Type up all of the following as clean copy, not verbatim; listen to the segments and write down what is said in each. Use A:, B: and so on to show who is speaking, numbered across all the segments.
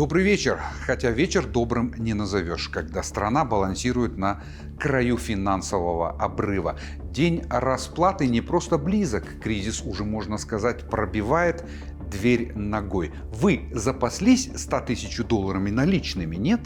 A: Добрый вечер, хотя вечер добрым не назовешь, когда страна балансирует на краю финансового обрыва. День расплаты не просто близок, кризис уже, можно сказать, пробивает дверь ногой. Вы запаслись 100 тысяч долларами наличными, нет?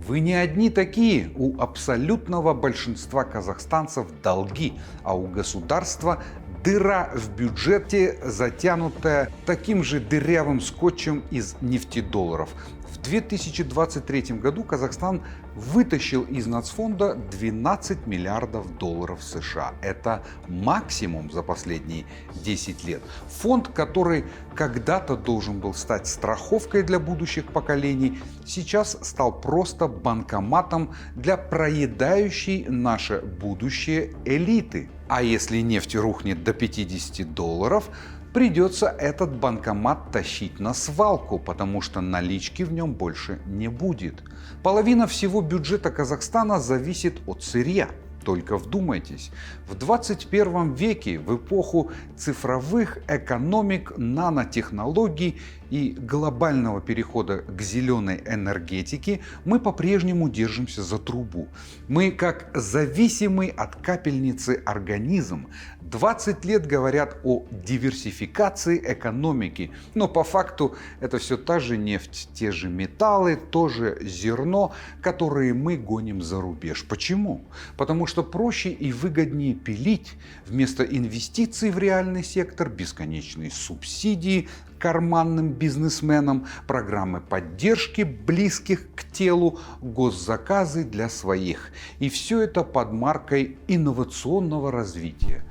A: Вы не одни такие. У абсолютного большинства казахстанцев долги, а у государства дыра в бюджете, затянутая таким же дырявым скотчем из нефтедолларов. В 2023 году Казахстан вытащил из нацфонда 12 миллиардов долларов США. Это максимум за последние 10 лет. Фонд, который когда-то должен был стать страховкой для будущих поколений, сейчас стал просто банкоматом для проедающей наше будущее элиты. А если нефть рухнет до 50 долларов, придется этот банкомат тащить на свалку, потому что налички в нем больше не будет. Половина всего бюджета Казахстана зависит от сырья. Только вдумайтесь, в 21 веке, в эпоху цифровых экономик, нанотехнологий и глобального перехода к зеленой энергетике, мы по-прежнему держимся за трубу. Мы как зависимый от капельницы организм. 20 лет говорят о диверсификации экономики, но по факту это все та же нефть, те же металлы, то же зерно, которые мы гоним за рубеж. Почему? Потому что проще и выгоднее пилить вместо инвестиций в реальный сектор, бесконечные субсидии карманным бизнесменам, программы поддержки близких к телу, госзаказы для своих. И все это под маркой инновационного развития.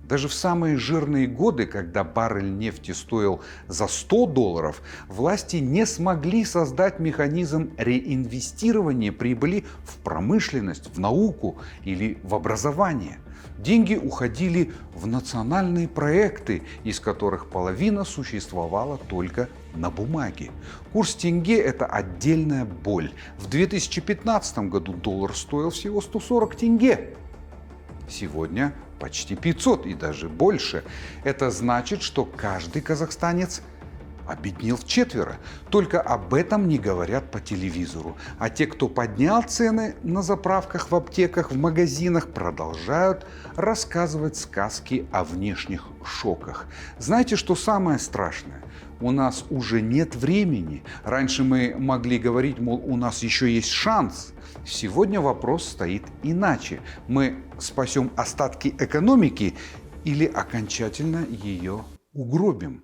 A: Даже в самые жирные годы, когда баррель нефти стоил за 100 долларов, власти не смогли создать механизм реинвестирования прибыли в промышленность, в науку или в образование. Деньги уходили в национальные проекты, из которых половина существовала только на бумаге. Курс тенге – это отдельная боль. В 2015 году доллар стоил всего 140 тенге. Сегодня почти 500 и даже больше. Это значит, что каждый казахстанец обеднел вчетверо. Только об этом не говорят по телевизору. А те, кто поднял цены на заправках, в аптеках, в магазинах, продолжают рассказывать сказки о внешних шоках. Знаете, что самое страшное? У нас уже нет времени. Раньше мы могли говорить, мол, у нас еще есть шанс. Сегодня вопрос стоит иначе. Мы спасем остатки экономики или окончательно ее угробим?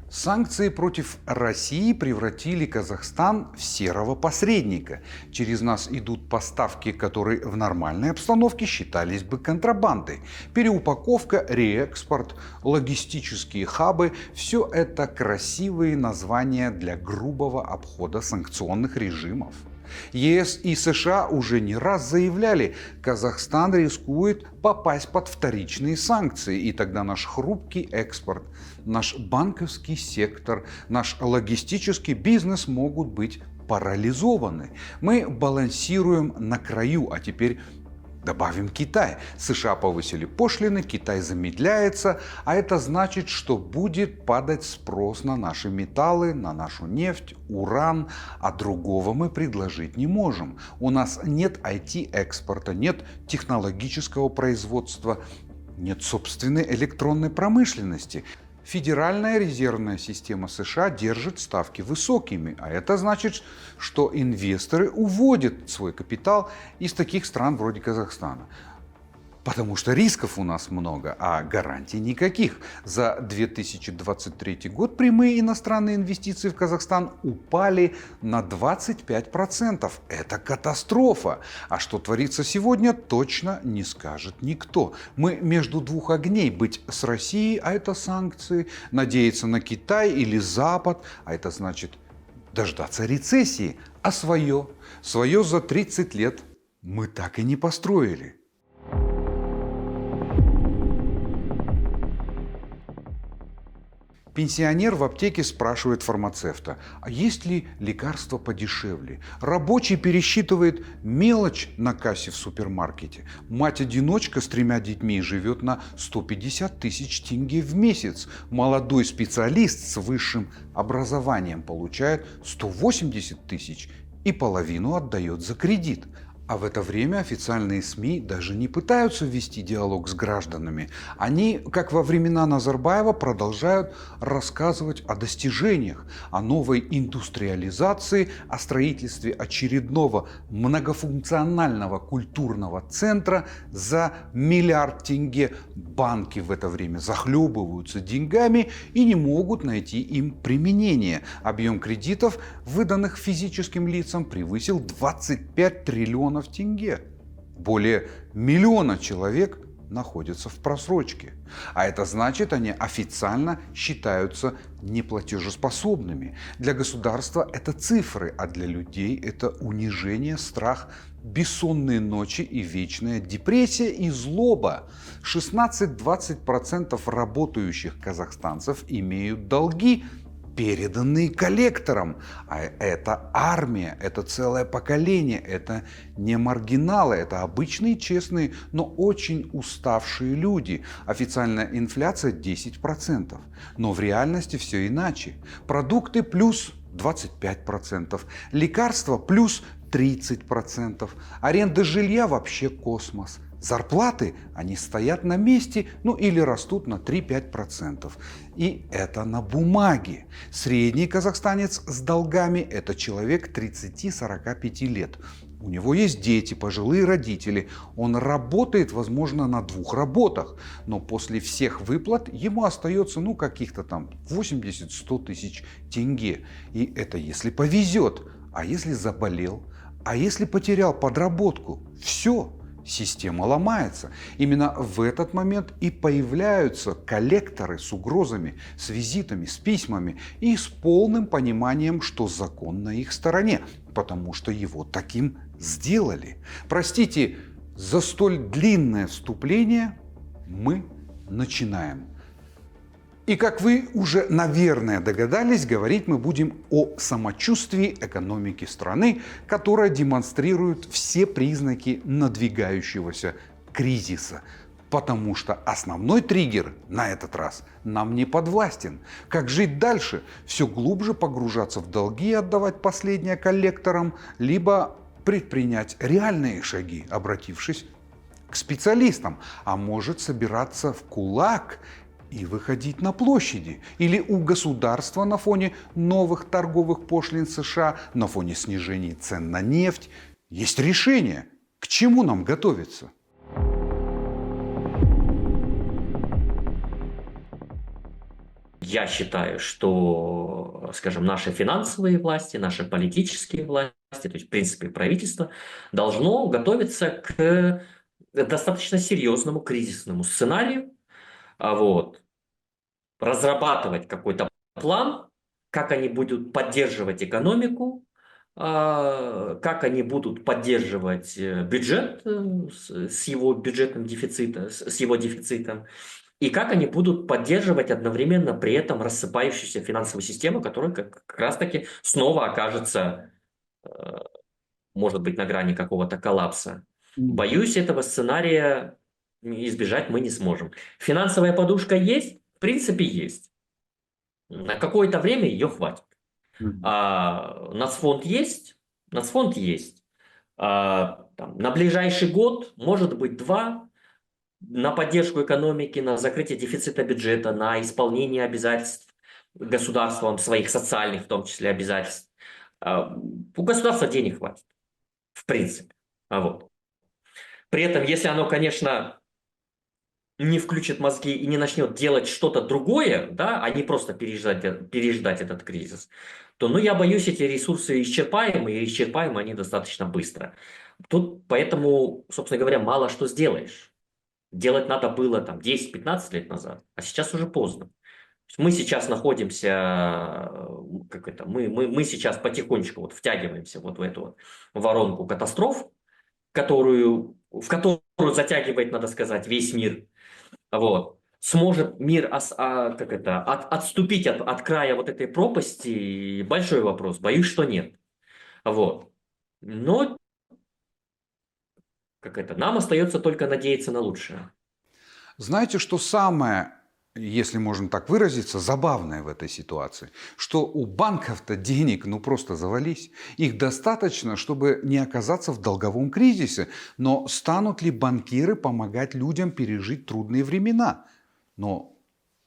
A: Санкции против России превратили Казахстан в серого посредника. Через нас идут поставки, которые в нормальной обстановке считались бы контрабандой. Переупаковка, реэкспорт, логистические хабы – все это красивые названия для грубого обхода санкционных режимов. ЕС и США уже не раз заявляли, Казахстан рискует попасть под вторичные санкции, и тогда наш хрупкий экспорт, наш банковский сектор, наш логистический бизнес могут быть парализованы. Мы балансируем на краю, а теперь добавим Китай. США повысили пошлины, Китай замедляется, а это значит, что будет падать спрос на наши металлы, на нашу нефть, уран, а другого мы предложить не можем. У нас нет IT-экспорта, нет технологического производства, нет собственной электронной промышленности. Федеральная резервная система США держит ставки высокими, а это значит, что инвесторы уводят свой капитал из таких стран вроде Казахстана. Потому что рисков у нас много, а гарантий никаких. За 2023 год прямые иностранные инвестиции в Казахстан упали на 25%. Это катастрофа. А что творится сегодня, точно не скажет никто. Мы между двух огней: быть с Россией, а это санкции, надеяться на Китай или Запад, а это значит дождаться рецессии. А свое за 30 лет мы так и не построили. Пенсионер в аптеке спрашивает фармацевта, а есть ли лекарства подешевле? Рабочий пересчитывает мелочь на кассе в супермаркете. Мать-одиночка с 3 детьми живет на 150 тысяч тенге в месяц. Молодой специалист с высшим образованием получает 180 тысяч и половину отдает за кредит. А в это время официальные СМИ даже не пытаются вести диалог с гражданами. Они, как во времена Назарбаева, продолжают рассказывать о достижениях, о новой индустриализации, о строительстве очередного многофункционального культурного центра за миллиард тенге. Банки в это время захлебываются деньгами и не могут найти им применение. Объем кредитов, выданных физическим лицам, превысил 25 триллионов тенге. Более миллиона человек находятся в просрочке. А это значит, они официально считаются неплатежеспособными. Для государства это цифры, а для людей это унижение, страх, бессонные ночи и вечная депрессия и злоба. 16-20% работающих казахстанцев имеют долги, переданные коллекторам. А это армия, это целое поколение, это не маргиналы, это обычные, честные, но очень уставшие люди. Официальная инфляция 10%. Но в реальности все иначе. Продукты плюс 25%, лекарства плюс 30%, аренда жилья вообще космос. Зарплаты, они стоят на месте, ну или растут на 3-5%. И это на бумаге. Средний казахстанец с долгами – это человек 30-45 лет. У него есть дети, пожилые родители. Он работает, возможно, на 2 работах. Но после всех выплат ему остается, ну, каких-то там 80-100 тысяч тенге. И это если повезет. А если заболел? А если потерял подработку? Все. Система ломается. Именно в этот момент и появляются коллекторы с угрозами, с визитами, с письмами и с полным пониманием, что закон на их стороне, потому что его таким сделали. Простите за столь длинное вступление, мы начинаем. И как вы уже, наверное, догадались, говорить мы будем о самочувствии экономики страны, которая демонстрирует все признаки надвигающегося кризиса. Потому что основной триггер на этот раз нам не подвластен. Как жить дальше? Все глубже погружаться в долги и отдавать последнее коллекторам, либо предпринять реальные шаги, обратившись к специалистам, а может собираться в кулак и выходить на площади. Или у государства на фоне новых торговых пошлин США, на фоне снижения цен на нефть есть решение. К чему нам готовиться?
B: Я считаю, что, скажем, наши финансовые власти, наши политические власти, то есть, в принципе, правительство, должно готовиться к достаточно серьезному кризисному сценарию, вот, разрабатывать какой-то план, как они будут поддерживать экономику, как они будут поддерживать бюджет с его бюджетным дефицитом, с его дефицитом, и как они будут поддерживать одновременно при этом рассыпающуюся финансовую систему, которая как раз-таки снова окажется, может быть, на грани какого-то коллапса. Боюсь, этого сценария избежать мы не сможем. Финансовая подушка есть? В принципе, есть. На какое-то время ее хватит. Нацфонд есть? Нацфонд есть. Там, на ближайший год, может быть, 2, на поддержку экономики, на закрытие дефицита бюджета, на исполнение обязательств государством, своих социальных, в том числе, обязательств. У государства денег хватит, в принципе. Вот. При этом, если оно, конечно, не включит мозги и не начнет делать что-то другое, да, а не просто переждать этот кризис, то, ну, я боюсь, эти ресурсы исчерпаемы, и исчерпаемы они достаточно быстро. Тут поэтому, собственно говоря, мало что сделаешь. Делать надо было там 10-15 лет назад, а сейчас уже поздно. Мы сейчас находимся, мы сейчас потихонечку вот втягиваемся вот в эту вот воронку катастроф, в которую затягивает, надо сказать, весь мир. Вот. сможет мир отступить от края вот этой пропасти? Большой вопрос. Боюсь, что нет. Вот. Но нам остается только надеяться на лучшее.
A: Знаете, что самое, если можно так выразиться, забавное в этой ситуации? Что у банков-то денег ну просто завались. Их достаточно, чтобы не оказаться в долговом кризисе. Но станут ли банкиры помогать людям пережить трудные времена? Но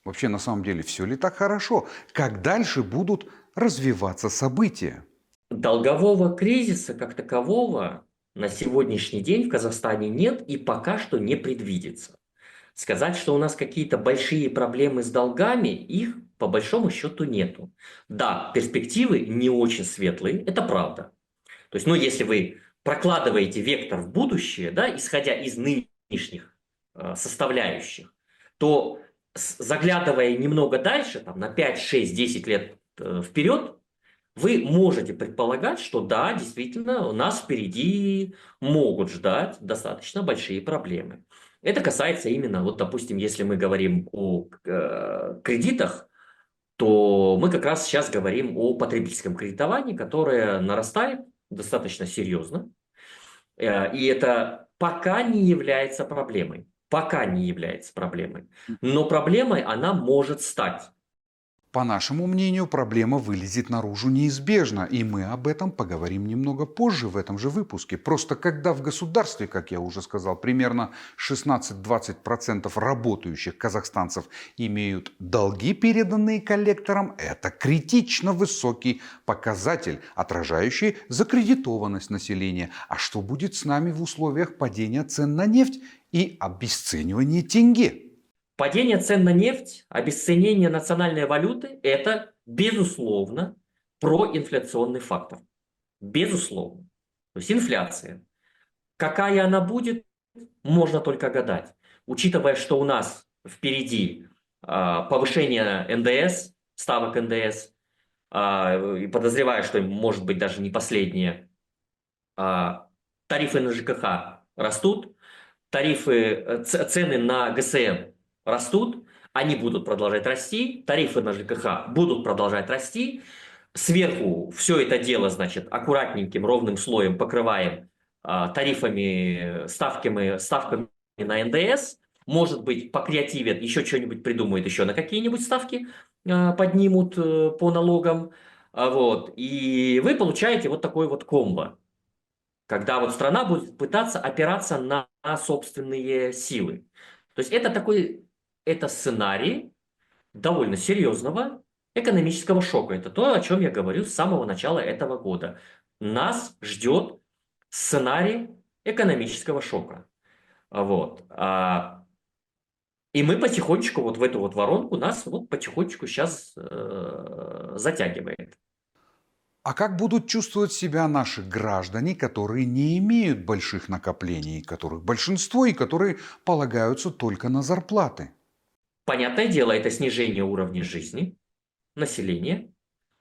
A: вообще на самом деле все ли так хорошо? Как дальше будут развиваться события?
B: Долгового кризиса как такового на сегодняшний день в Казахстане нет и пока что не предвидится. Сказать, что у нас какие-то большие проблемы с долгами, их по большому счету нету. Да, перспективы не очень светлые, это правда. То есть, ну, если вы прокладываете вектор в будущее, да, исходя из нынешних составляющих, то заглядывая немного дальше, там, на 5, 6, 10 лет вперед, вы можете предполагать, что да, действительно, нас впереди могут ждать достаточно большие проблемы. Это касается именно, вот, допустим, если мы говорим о кредитах, то мы как раз сейчас говорим о потребительском кредитовании, которое нарастает достаточно серьезно. И это пока не является проблемой. Пока не является проблемой. Но проблемой она может стать.
A: По нашему мнению, проблема вылезет наружу неизбежно, и мы об этом поговорим немного позже в этом же выпуске. Просто когда в государстве, как я уже сказал, примерно 16-20% работающих казахстанцев имеют долги, переданные коллекторам, это критично высокий показатель, отражающий закредитованность населения. А что будет с нами в условиях падения цен на нефть и обесценивания тенге?
B: Падение цен на нефть, обесценение национальной валюты – это, безусловно, проинфляционный фактор. Безусловно. То есть инфляция. Какая она будет, можно только гадать. Учитывая, что у нас впереди повышение НДС, ставок НДС, и подозреваю, что может быть даже не последнее, тарифы на ЖКХ растут, цены на ГСМ растут, они будут продолжать расти, тарифы на ЖКХ будут продолжать расти, сверху все это дело, значит, аккуратненьким ровным слоем покрываем тарифами, ставками на НДС, может быть, покреативят, еще что-нибудь придумают, еще на какие-нибудь ставки поднимут по налогам, вот, и вы получаете вот такой вот комбо, когда вот страна будет пытаться опираться на собственные силы. То есть это сценарий довольно серьезного экономического шока. Это то, о чем я говорю с самого начала этого года. Нас ждет сценарий экономического шока. Вот. И мы потихонечку вот в эту вот воронку нас вот потихонечку сейчас затягивает.
A: А как будут чувствовать себя наши граждане, которые не имеют больших накоплений, которых большинство и которые полагаются только на зарплаты?
B: Понятное дело, это снижение уровня жизни населения,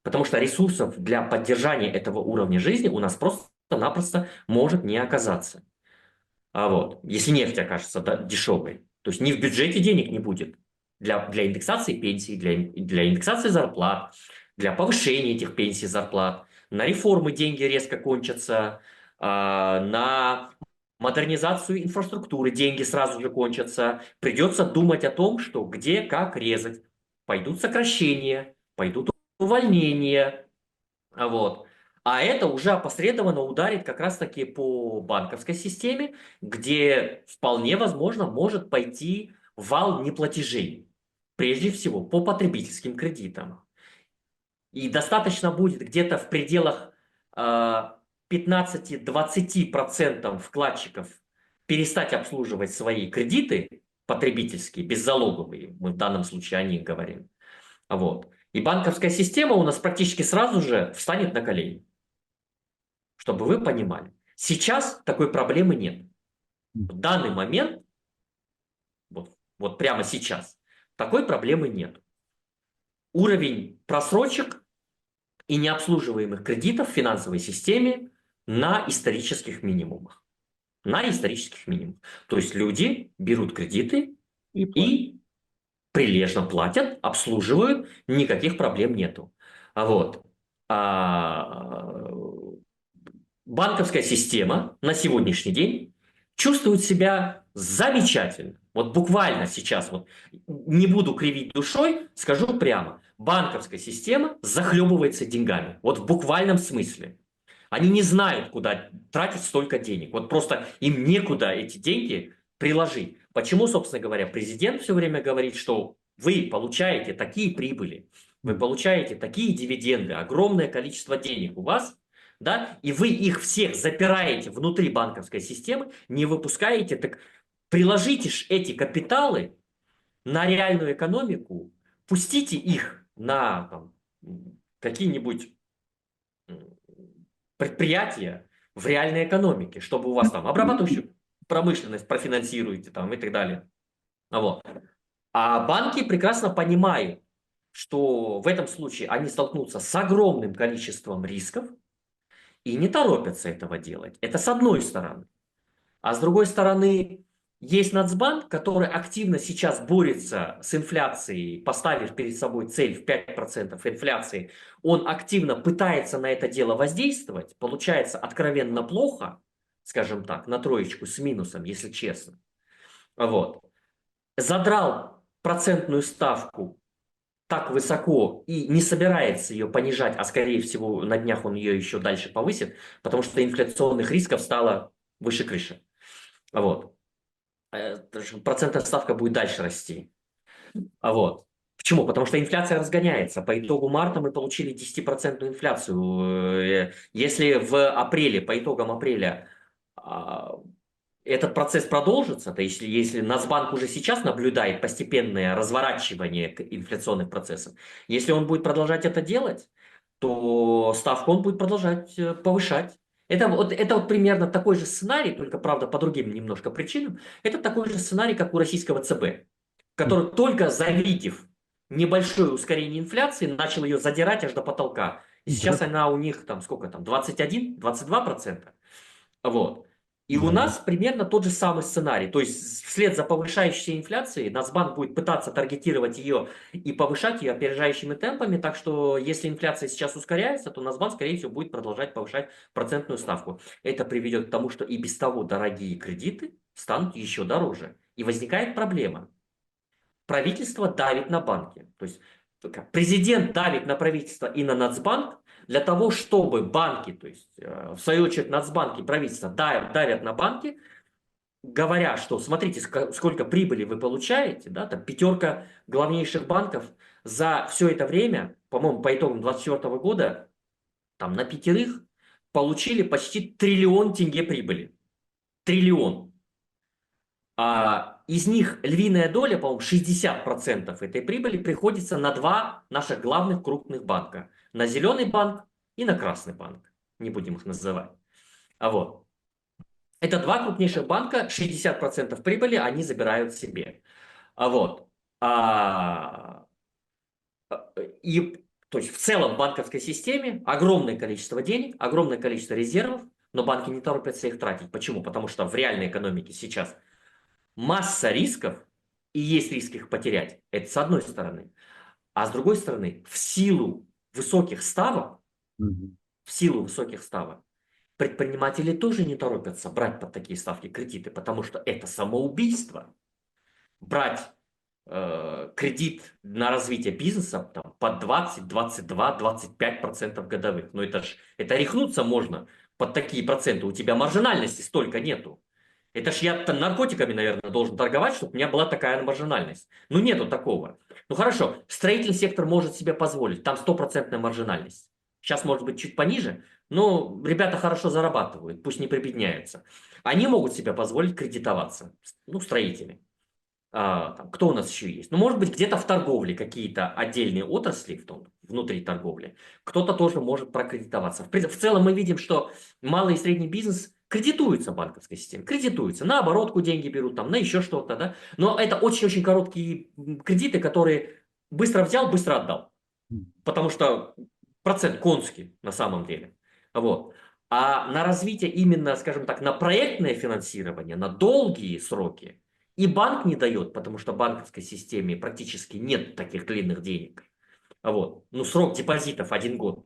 B: потому что ресурсов для поддержания этого уровня жизни у нас просто-напросто может не оказаться. Вот, если нефть окажется дешевой, то есть ни в бюджете денег не будет для индексации пенсий, для индексации зарплат, для повышения этих пенсий, зарплат. На реформы деньги резко кончатся, на модернизацию инфраструктуры деньги сразу же кончатся. Придется думать о том, что где, как резать. Пойдут сокращения, пойдут увольнения. Вот. А это уже опосредованно ударит как раз-таки по банковской системе, где вполне возможно может пойти вал неплатежей. Прежде всего по потребительским кредитам. И достаточно будет где-то в пределах 15-20% вкладчиков перестать обслуживать свои кредиты потребительские, беззалоговые, мы в данном случае о них говорим. Вот. И банковская система у нас практически сразу же встанет на колени. Чтобы вы понимали. Сейчас такой проблемы нет. В данный момент, вот прямо сейчас, такой проблемы нет. Уровень просрочек и необслуживаемых кредитов в финансовой системе на исторических минимумах. На исторических минимумах. То есть люди берут кредиты и прилежно платят, обслуживают, никаких проблем нету. Вот. А, банковская система на сегодняшний день чувствует себя замечательно. Вот буквально сейчас, вот не буду кривить душой, скажу прямо, банковская система захлебывается деньгами. Вот в буквальном смысле. Они не знают, куда тратить столько денег. Вот просто им некуда эти деньги приложить. Почему, собственно говоря, президент все время говорит, что вы получаете такие прибыли, вы получаете такие дивиденды, огромное количество денег у вас, да, и вы их всех запираете внутри банковской системы, не выпускаете, так приложите ж эти капиталы на реальную экономику, пустите их на там, какие-нибудь предприятия в реальной экономике, чтобы у вас там обрабатывающую промышленность профинансируете там и так далее. Вот. А банки прекрасно понимают, что в этом случае они столкнутся с огромным количеством рисков и не торопятся этого делать. Это с одной стороны. А с другой стороны, есть Нацбанк, который активно сейчас борется с инфляцией, поставив перед собой цель в 5% инфляции. Он активно пытается на это дело воздействовать. Получается откровенно плохо, скажем так, на троечку с минусом, если честно. Вот. Задрал процентную ставку так высоко и не собирается ее понижать, а скорее всего на днях он ее еще дальше повысит, потому что инфляционных рисков стало выше крыши. Вот. Процентная ставка будет дальше расти. Вот. Почему? Потому что инфляция разгоняется. По итогу марта мы получили 10% инфляцию. Если в апреле, по итогам апреля, этот процесс продолжится, то есть если Нацбанк уже сейчас наблюдает постепенное разворачивание инфляционных процессов, если он будет продолжать это делать, то ставку он будет продолжать повышать. Это вот примерно такой же сценарий, только, правда, по другим немножко причинам. Это такой же сценарий, как у российского ЦБ, который только завидев небольшое ускорение инфляции, начал ее задирать аж до потолка. И сейчас она у них там сколько там, 21-22%. Вот. И у нас примерно тот же самый сценарий. То есть вслед за повышающейся инфляцией Нацбанк будет пытаться таргетировать ее и повышать ее опережающими темпами. Так что если инфляция сейчас ускоряется, то Нацбанк, скорее всего, будет продолжать повышать процентную ставку. Это приведет к тому, что и без того дорогие кредиты станут еще дороже. И возникает проблема. Правительство давит на банки. То есть президент давит на правительство и на Нацбанк для того, чтобы банки, то есть в свою очередь Нацбанки и правительство давят на банки, говоря, что смотрите, сколько прибыли вы получаете, да, там пятерка главнейших банков за все это время, по-моему, по итогам 2024 года, там на пятерых получили почти 1 триллион тенге прибыли. Триллион. Из них львиная доля, по-моему, 60% этой прибыли приходится на два наших главных крупных банка. На Зеленый банк и на Красный банк. Не будем их называть. Вот. Это два крупнейших банка, 60% прибыли они забирают себе. Вот. И, то есть в целом в банковской системе огромное количество денег, огромное количество резервов, но банки не торопятся их тратить. Почему? Потому что в реальной экономике сейчас масса рисков, и есть риск их потерять. Это с одной стороны. А с другой стороны, в силу высоких ставок, предприниматели тоже не торопятся брать под такие ставки кредиты, потому что это самоубийство. Брать кредит на развитие бизнеса там, под 20, 22, 25% годовых. Но это рехнуться можно под такие проценты. У тебя маржинальности столько нету. Это ж я наркотиками, наверное, должен торговать, чтобы у меня была такая маржинальность. Ну, нету такого. Ну, хорошо, строительный сектор может себе позволить. Там 100% маржинальность. Сейчас, может быть, чуть пониже, но ребята хорошо зарабатывают, пусть не прибедняются. Они могут себе позволить кредитоваться. Ну, строители. Там, кто у нас еще есть? Ну, может быть, где-то в торговле какие-то отдельные отрасли, внутри торговли. Кто-то тоже может прокредитоваться. В целом мы видим, что малый и средний бизнес кредитуется в банковской системе. Кредитуется. На оборотку деньги берут, там, на еще что-то. Да? Но это очень-очень короткие кредиты, которые быстро взял, быстро отдал. Потому что процент конский на самом деле. Вот. А на развитие именно, скажем так, на проектное финансирование, на долгие сроки, И банк не дает, потому что в банковской системе практически нет таких длинных денег. Вот. Ну, срок депозитов 1 год.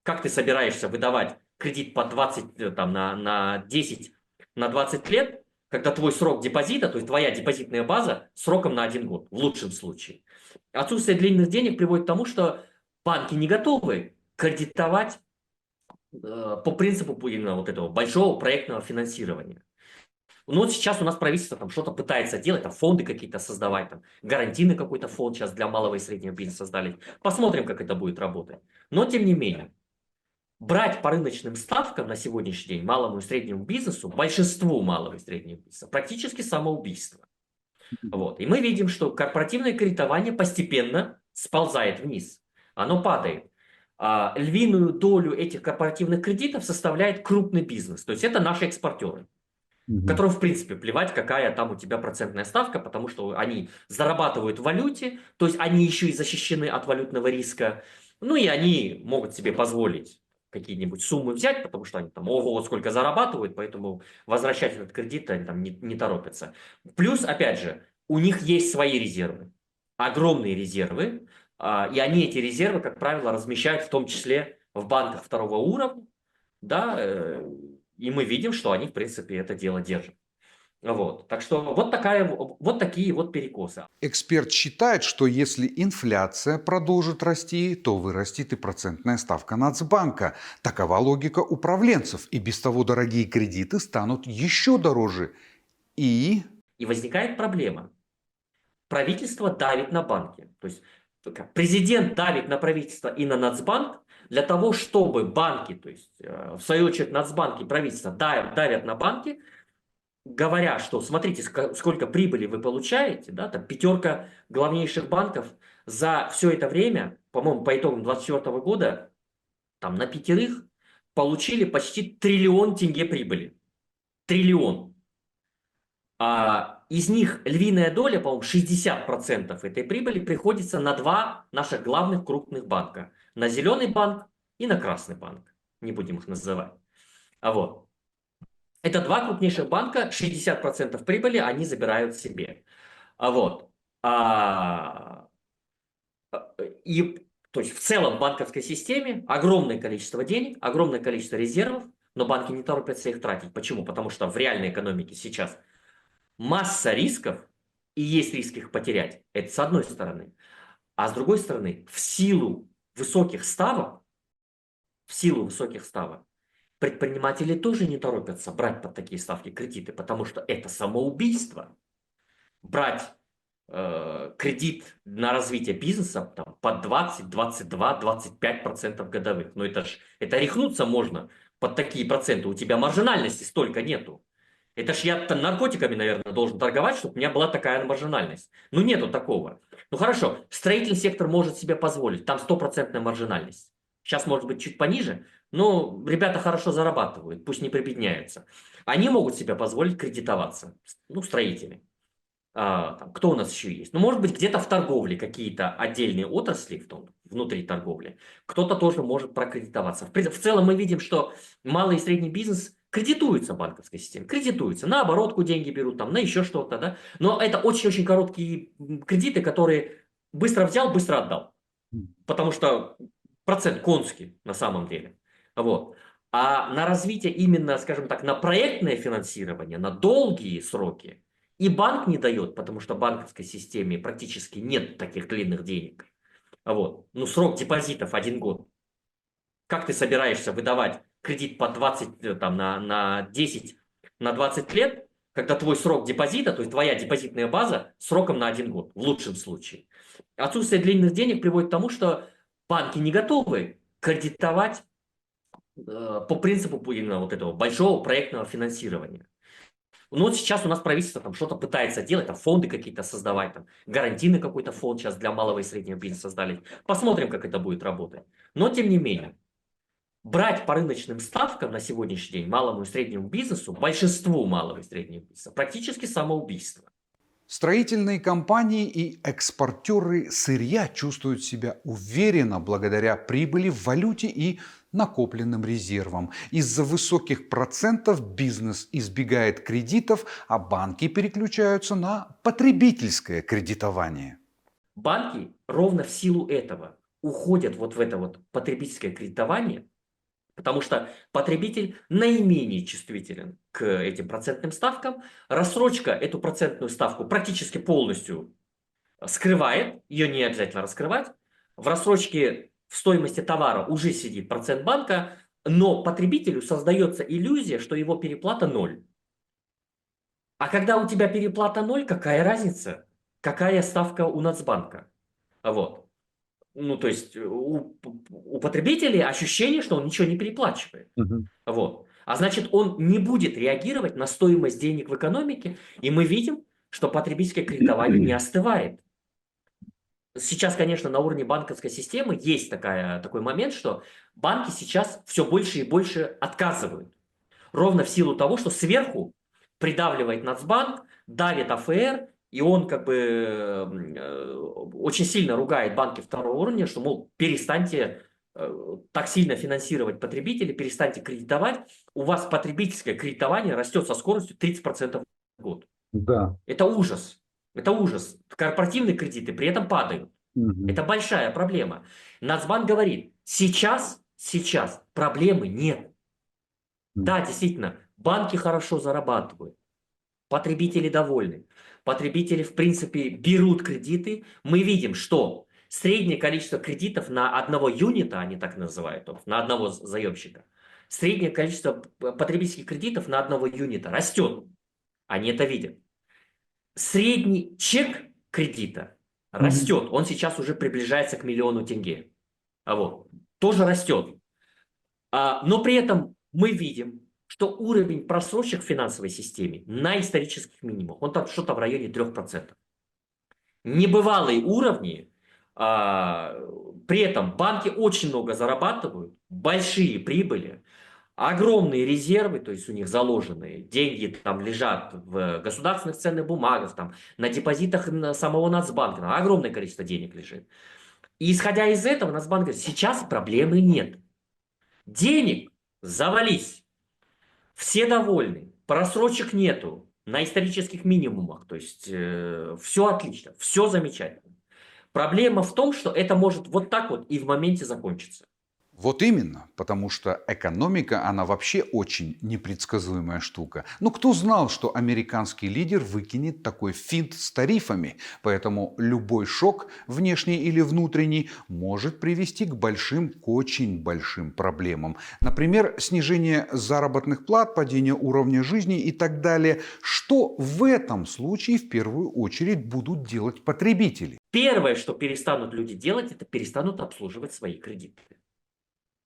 B: Как ты собираешься выдавать кредит по 20, там, на 10, на 20 лет, когда твой срок депозита, то есть твоя депозитная база, сроком на 1 год, в лучшем случае. Отсутствие длинных денег приводит к тому, что банки не готовы кредитовать по принципу именно вот этого большого проектного финансирования. Ну вот сейчас у нас правительство там что-то пытается делать, там фонды какие-то создавать, там гарантийный какой-то фонд сейчас для малого и среднего бизнеса создали. Посмотрим, как это будет работать. Но тем не менее, брать по рыночным ставкам на сегодняшний день малому и среднему бизнесу, большинству малого и среднего бизнеса, практически самоубийство. Вот. И мы видим, что корпоративное кредитование постепенно сползает вниз. Оно падает. Львиную долю этих корпоративных кредитов составляет крупный бизнес. То есть это наши экспортеры, которым, в принципе, плевать, какая там у тебя процентная ставка, потому что они зарабатывают в валюте, то есть они еще и защищены от валютного риска. Ну и они могут себе позволить какие-нибудь суммы взять, потому что они там, ого, вот сколько зарабатывают, поэтому возвращать этот кредит они там не торопятся. Плюс, опять же, у них есть свои резервы, огромные резервы, и они эти резервы, как правило, размещают в том числе в банках второго уровня, да, и мы видим, что они, в принципе, это дело держат. Вот. Так что вот такие вот перекосы.
A: Эксперт считает, что если инфляция продолжит расти, то вырастет и процентная ставка Нацбанка. Такова логика управленцев, и без того дорогие кредиты станут еще дороже. И
B: возникает проблема. Правительство давит на банки. То есть президент давит на правительство и на Нацбанк для того, чтобы банки, то есть в свою очередь Нацбанк и правительство давят на банки, говоря, что смотрите, сколько прибыли вы получаете, да, там пятерка главнейших банков за все это время, по-моему, по итогам 2024 года, там на пятерых получили почти 1 триллион тенге прибыли. Триллион. Из них львиная доля, по-моему, 60% этой прибыли приходится на два наших главных крупных банка. На Зеленый банк и на Красный банк. Не будем их называть. Вот. Это два крупнейших банка, 60% прибыли они забирают себе. Вот. И, то есть в целом в банковской системе огромное количество денег, огромное количество резервов, но банки не торопятся их тратить. Почему? Потому что в реальной экономике сейчас масса рисков, и есть риск их потерять. Это с одной стороны. А с другой стороны, в силу высоких ставок, предприниматели тоже не торопятся брать под такие ставки кредиты, потому что это самоубийство. Брать кредит на развитие бизнеса там, под 20, 22, 25% годовых. Но это рехнуться можно под такие проценты. У тебя маржинальности столько нету. Это ж я наркотиками, наверное, должен торговать, чтобы у меня была такая маржинальность. Ну, нету такого. Ну, хорошо, строительный сектор может себе позволить. Там 100% маржинальность. Сейчас, может быть, чуть пониже, но ребята хорошо зарабатывают, пусть не прибедняются. Они могут себе позволить кредитоваться. Ну, строители. Там, кто у нас еще есть? Ну, может быть, где-то в торговле какие-то отдельные отрасли внутри торговли. Кто-то тоже может прокредитоваться. В целом мы видим, что малый и средний бизнес кредитуется в банковской системе. Кредитуется. На оборотку деньги берут, там, на еще что-то. Да? Но это очень-очень короткие кредиты, которые быстро взял, быстро отдал. Потому что процент конский на самом деле. Вот. А на развитие именно, скажем так, на проектное финансирование, на долгие сроки, и банк не дает, потому что в банковской системе практически нет таких длинных денег. Вот. Ну, срок депозитов 1 год. Как ты собираешься выдавать кредит по 20, там, на 10, на 20 лет, когда твой срок депозита, то есть твоя депозитная база, сроком на 1 год, в лучшем случае. Отсутствие длинных денег приводит к тому, что банки не готовы кредитовать по принципу именно вот этого большого проектного финансирования. Ну вот сейчас у нас правительство там что-то пытается делать, там фонды какие-то создавать, там гарантийный какой-то фонд сейчас для малого и среднего бизнеса создали. Посмотрим, как это будет работать. Но тем не менее, брать по рыночным ставкам на сегодняшний день малому и среднему бизнесу, большинству малого и среднего бизнеса, практически самоубийство.
A: Строительные компании и экспортеры сырья чувствуют себя уверенно благодаря прибыли в валюте и накопленным резервам. Из-за высоких процентов бизнес избегает кредитов, а банки переключаются на потребительское кредитование.
B: Банки ровно в силу этого уходят вот в это вот потребительское кредитование, потому что потребитель наименее чувствителен к этим процентным ставкам. Рассрочка эту процентную ставку практически полностью скрывает, ее не обязательно раскрывать. В рассрочке в стоимости товара уже сидит процент банка, но потребителю создается иллюзия, что его переплата ноль. А когда у тебя переплата ноль, какая разница? Какая ставка у Нацбанка? Вот. Ну, то есть у потребителей ощущение, что он ничего не переплачивает.
A: Мгм.
B: Вот. А значит, он не будет реагировать на стоимость денег в экономике, и мы видим, что потребительское кредитование не остывает. Сейчас, конечно, на уровне банковской системы есть такой момент, что банки сейчас все больше и больше отказывают. Ровно в силу того, что сверху придавливает Нацбанк, давит АФР, и он как бы очень сильно ругает банки второго уровня, что, мол, перестаньте так сильно финансировать потребителей, перестаньте кредитовать. У вас потребительское кредитование растет со скоростью 30% в год.
A: Да.
B: Это ужас. Это ужас. Корпоративные кредиты при этом падают.
A: Мгм.
B: Это большая проблема. Нацбанк говорит, сейчас проблемы нет. Да, действительно, банки хорошо зарабатывают, потребители довольны, потребители, в принципе, берут кредиты. Мы видим, что среднее количество кредитов на одного юнита, они так называют, то есть на одного заемщика, среднее количество потребительских кредитов на одного юнита растет. Они это видят. Средний чек кредита
A: Мгм.
B: растет. Он сейчас уже приближается к 1 000 000 тенге. Вот. Тоже растет. Но при этом мы видим, что уровень просрочек в финансовой системе на исторических минимумах, он там что-то в районе 3%. Небывалые уровни, при этом банки очень много зарабатывают, большие прибыли, огромные резервы, то есть у них заложенные деньги там лежат в государственных ценных бумагах, там, на депозитах самого Нацбанка, там огромное количество денег лежит. И исходя из этого, Нацбанк говорит, сейчас проблемы нет. Денег завались. Все довольны. Просрочек нету. На исторических минимумах. То есть все отлично. Все замечательно. Проблема в том, что это может вот так вот и в моменте закончиться.
A: Вот именно, потому что экономика, она вообще очень непредсказуемая штука. Ну, кто знал, что американский лидер выкинет такой финт с тарифами? Поэтому любой шок, внешний или внутренний, может привести к очень большим проблемам. Например, снижение заработных плат, падение уровня жизни и так далее. Что в этом случае в первую очередь будут делать потребители?
B: Первое, что перестанут люди делать, это перестанут обслуживать свои кредиты.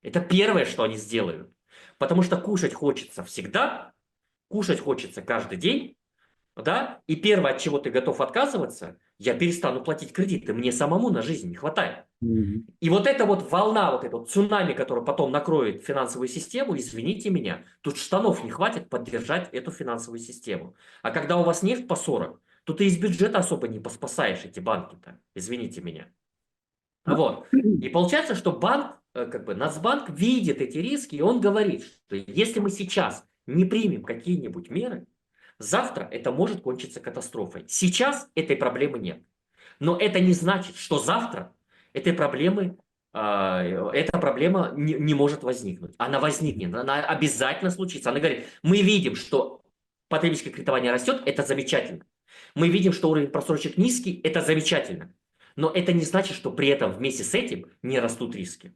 B: Это первое, что они сделают. Потому что кушать хочется всегда, кушать хочется каждый день, да, и первое, от чего ты готов отказываться, я перестану платить кредиты, мне самому на жизнь не хватает.
A: Мгм.
B: И вот эта вот волна, вот это вот цунами, которое потом накроет финансовую систему, извините меня, тут штанов не хватит поддержать эту финансовую систему. А когда у вас нефть по 40, то ты из бюджета особо не поспасаешь эти банки-то, извините меня. Вот. И получается, что банк, как бы Нацбанк видит эти риски, и он говорит, что если мы сейчас не примем какие-нибудь меры, завтра это может кончиться катастрофой. Сейчас этой проблемы нет. Но это не значит, что завтра эта проблема не может возникнуть. Она возникнет, она обязательно случится. Она говорит, мы видим, что потребительское кредитование растет, это замечательно. Мы видим, что уровень просрочек низкий, это замечательно. Но это не значит, что при этом вместе с этим не растут риски.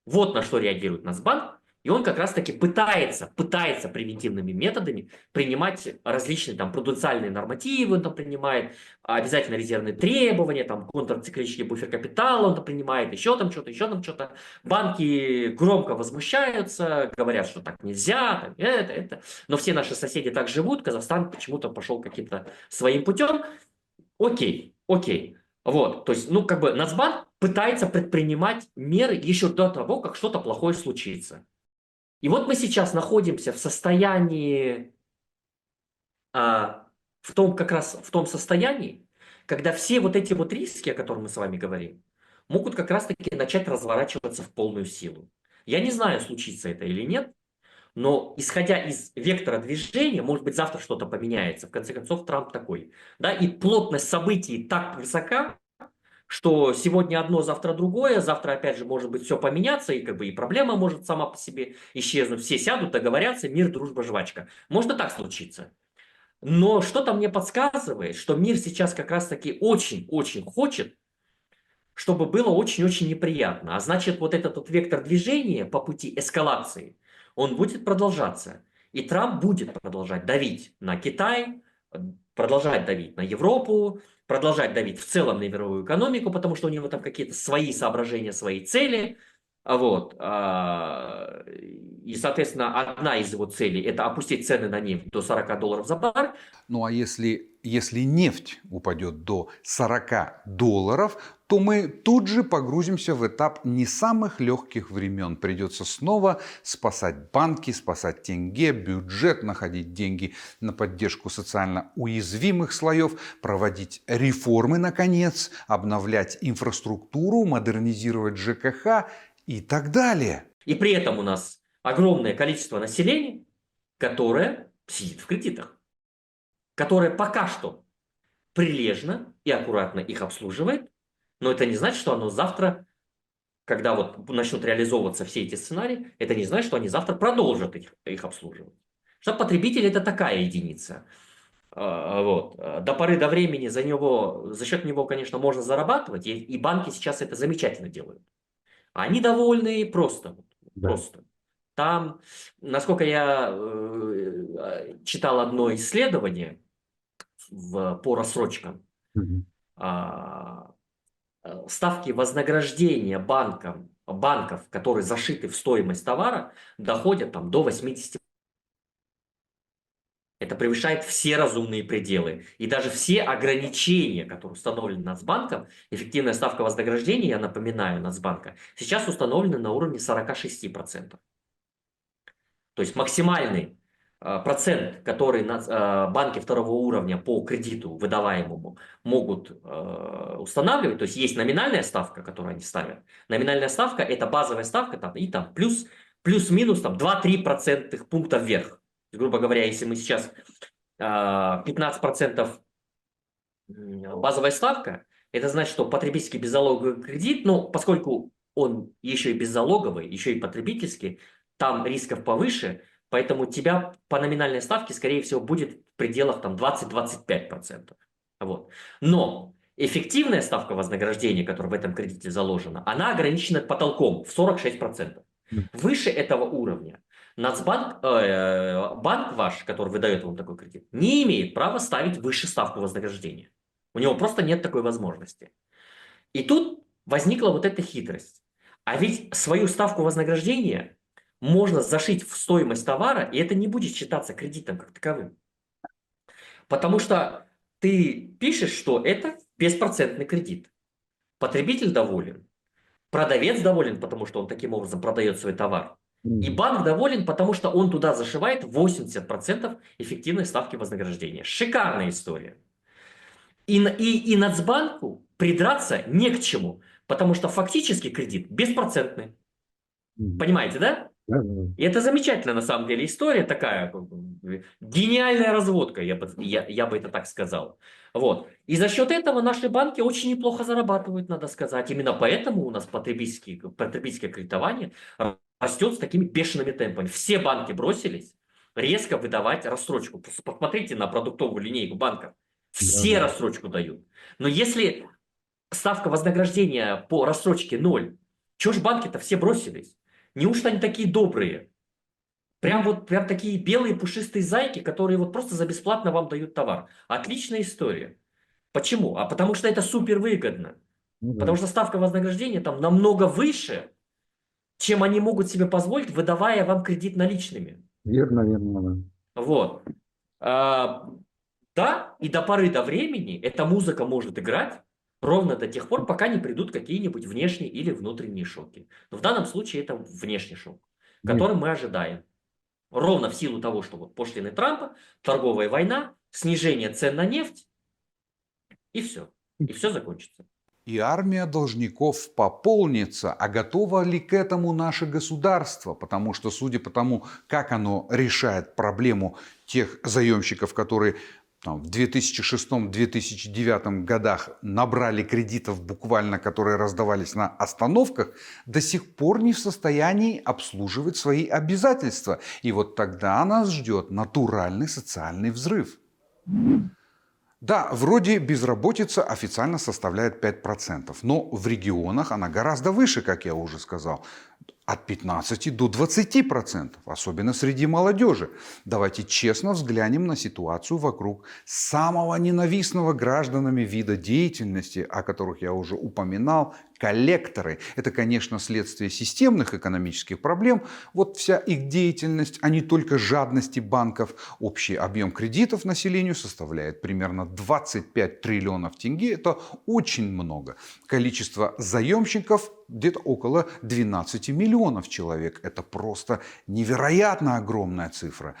B: Вот на что реагирует Нацбанк. И он как раз-таки пытается превентивными методами принимать различные там пруденциальные нормативы, он там принимает обязательно резервные требования, там контрциклический буфер капитала он там принимает, еще там что-то. Банки громко возмущаются, говорят, что так нельзя, там, это. Но все наши соседи так живут, Казахстан почему-то пошел каким-то своим путем. Окей. Вот, то есть, ну, как бы Нацбанк пытается предпринимать меры еще до того, как что-то плохое случится. И вот мы сейчас находимся в состоянии в том, как раз в том состоянии, когда все вот эти вот риски, о которых мы с вами говорим, могут как раз-таки начать разворачиваться в полную силу. Я не знаю, случится это или нет, но исходя из вектора движения, может быть, завтра что-то поменяется. В конце концов, Трамп такой. Да, и плотность событий так высока, что сегодня одно, завтра другое, завтра опять же может быть все поменяться, и как бы и проблема может сама по себе исчезнуть. Все сядут, договорятся, мир, дружба, жвачка. Может и так случиться. Но что-то мне подсказывает, что мир сейчас как раз-таки очень-очень хочет, чтобы было очень-очень неприятно. А значит, вот этот вот вектор движения по пути эскалации, он будет продолжаться. И Трамп будет продолжать давить на Китай, продолжать давить на Европу, продолжать давить в целом на мировую экономику, потому что у него там какие-то свои соображения, свои цели. Вот. И, соответственно, одна из его целей – это опустить цены на нефть до $40 за баррель.
A: Ну а если нефть упадет до $40, то мы тут же погрузимся в этап не самых легких времен. Придется снова спасать банки, спасать тенге, бюджет, находить деньги на поддержку социально уязвимых слоев, проводить реформы, наконец, обновлять инфраструктуру, модернизировать ЖКХ и так далее.
B: И при этом у нас огромное количество населения, которое сидит в кредитах, которое пока что прилежно и аккуратно их обслуживает, но это не значит, что оно завтра, когда вот начнут реализовываться все эти сценарии, это не значит, что они завтра продолжат их обслуживать. Что потребитель это такая единица. Вот. До поры до времени за счет него, конечно, можно зарабатывать, и банки сейчас это замечательно делают. Они довольны просто.
A: Да.
B: Просто. Там, насколько я читал одно исследование по рассрочкам, ставки вознаграждения банков, которые зашиты в стоимость товара, доходят там, до 80%. Это превышает все разумные пределы. И даже все ограничения, которые установлены Нацбанком, эффективная ставка вознаграждения, я напоминаю, Нацбанка, сейчас установлена на уровне 46%. То есть максимальный процент, который банки второго уровня по кредиту выдаваемому могут устанавливать, то есть есть номинальная ставка, которую они ставят. Номинальная ставка – это базовая ставка, там, и там плюс-минус 2-3% пункта вверх. Грубо говоря, если мы сейчас 15% базовая ставка, это значит, что потребительский беззалоговый кредит, ну, поскольку он еще и беззалоговый, еще и потребительский, там рисков повыше, поэтому у тебя по номинальной ставке, скорее всего, будет в пределах там 20-25%. Вот. Но эффективная ставка вознаграждения, которая в этом кредите заложена, она ограничена потолком в 46%. Выше этого уровня Нацбанк, банк ваш, который выдает вам такой кредит, не имеет права ставить выше ставку вознаграждения. У него просто нет такой возможности. И тут возникла вот эта хитрость. А ведь свою ставку вознаграждения можно зашить в стоимость товара, и это не будет считаться кредитом как таковым. Потому что ты пишешь, что это беспроцентный кредит. Потребитель доволен. Продавец доволен, потому что он таким образом продает свой товар. И банк доволен, потому что он туда зашивает 80% эффективной ставки вознаграждения. Шикарная история. И Нацбанку придраться не к чему, потому что фактически кредит беспроцентный. Понимаете, да? И это замечательная на самом деле история, такая гениальная разводка, я бы это так сказал. Вот. И за счет этого наши банки очень неплохо зарабатывают, надо сказать. Именно поэтому у нас потребительское кредитование растет с такими бешеными темпами. Все банки бросились резко выдавать рассрочку. Просто посмотрите на продуктовую линейку банков. Все рассрочку дают. Но если ставка вознаграждения по рассрочке 0, чего ж банки-то все бросились? Неужто они такие добрые? Прям такие белые пушистые зайки, которые вот просто за бесплатно вам дают товар. Отличная история. Почему? А потому что это супер выгодно. Потому что ставка вознаграждения там намного выше, чем они могут себе позволить, выдавая вам кредит наличными.
C: Верно, верно.
B: Вот. Да, и до поры до времени эта музыка может играть ровно до тех пор, пока не придут какие-нибудь внешние или внутренние шоки. Но в данном случае это внешний шок, который мы ожидаем. Ровно в силу того, что вот пошлины Трампа, торговая война, снижение цен на нефть, и все. И все закончится.
A: И армия должников пополнится. А готово ли к этому наше государство? Потому что, судя по тому, как оно решает проблему тех заемщиков, которые в 2006-2009 годах набрали кредитов буквально, которые раздавались на остановках, до сих пор не в состоянии обслуживать свои обязательства. И вот тогда нас ждет натуральный социальный взрыв. Да, вроде безработица официально составляет 5%, но в регионах она гораздо выше, как я уже сказал. От 15 до 20%, особенно среди молодежи. Давайте честно взглянем на ситуацию вокруг самого ненавистного гражданами вида деятельности, о которых я уже упоминал, коллекторы. Это, конечно, следствие системных экономических проблем. Вот вся их деятельность, а не только жадности банков. Общий объем кредитов населению составляет примерно 25 триллионов тенге. Это очень много. Количество заемщиков где-то около 12 миллионов человек. Это просто невероятно огромная цифра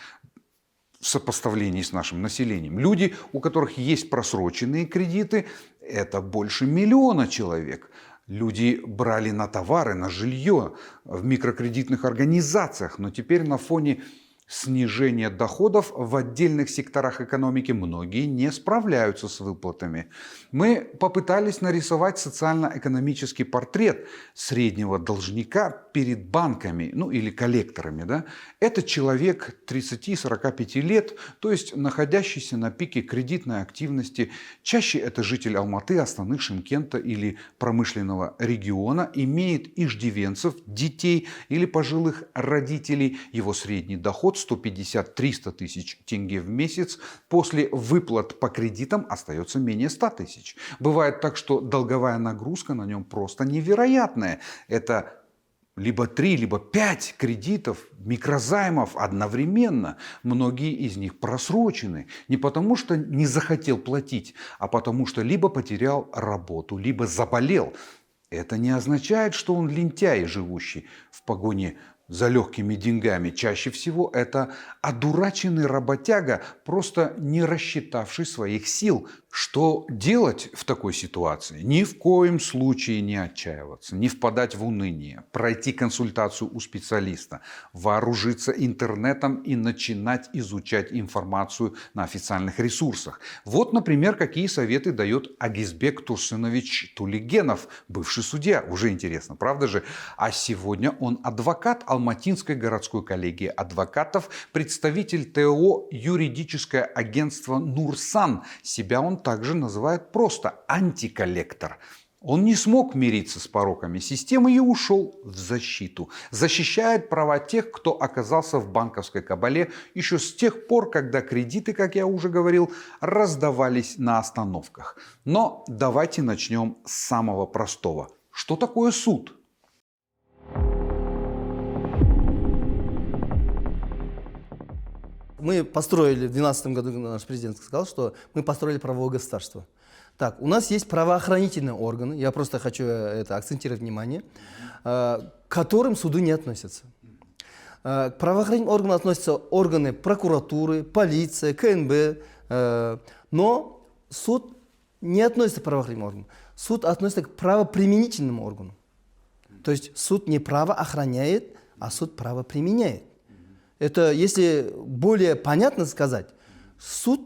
A: в сопоставлении с нашим населением. Люди, у которых есть просроченные кредиты, это больше миллиона человек. Люди брали на товары, на жилье в микрокредитных организациях, но теперь на фоне снижения доходов в отдельных секторах экономики многие не справляются с выплатами. Мы попытались нарисовать социально-экономический портрет среднего должника перед банками, или коллекторами. Да? Это человек 30-45 лет, то есть находящийся на пике кредитной активности. Чаще это житель Алматы, Астаны, Шымкента или промышленного региона, имеет иждивенцев, детей или пожилых родителей. Его средний доход 150-300 тысяч тенге в месяц, после выплат по кредитам остается менее 100 тысяч. Бывает так, что долговая нагрузка на нем просто невероятная. Это либо 3, либо 5 кредитов, микрозаймов одновременно. Многие из них просрочены. Не потому, что не захотел платить, а потому, что либо потерял работу, либо заболел. Это не означает, что он лентяй, живущий в погоне за легкими деньгами. Чаще всего это одураченный работяга, просто не рассчитавший своих сил. Что делать в такой ситуации? Ни в коем случае не отчаиваться, не впадать в уныние, пройти консультацию у специалиста, вооружиться интернетом и начинать изучать информацию на официальных ресурсах. Вот, например, какие советы дает Агизбек Турсынович Тулигенов, бывший судья. Уже интересно, правда же? А сегодня он адвокат Алматинской городской коллегии адвокатов, представитель ТО юридическое агентство «Нурсан». Себя он также называет просто антиколлектор. Он не смог мириться с пороками системы и ушел в защиту. Защищает права тех, кто оказался в банковской кабале еще с тех пор, когда кредиты, как я уже говорил, раздавались на остановках. Но давайте начнем с самого простого. Что такое суд?
C: Мы построили, в 2012 году наш президент сказал, что мы построили правовое государство. Так, у нас есть правоохранительные органы, я просто хочу это акцентировать внимание, к которым суды не относятся. К правоохранительным органам относятся органы прокуратуры, полиция, КНБ, но суд не относится к правоохранительным органам. Суд относится к правоприменительным органам. То есть суд не право охраняет, а суд право применяет. Это, если более понятно сказать, суд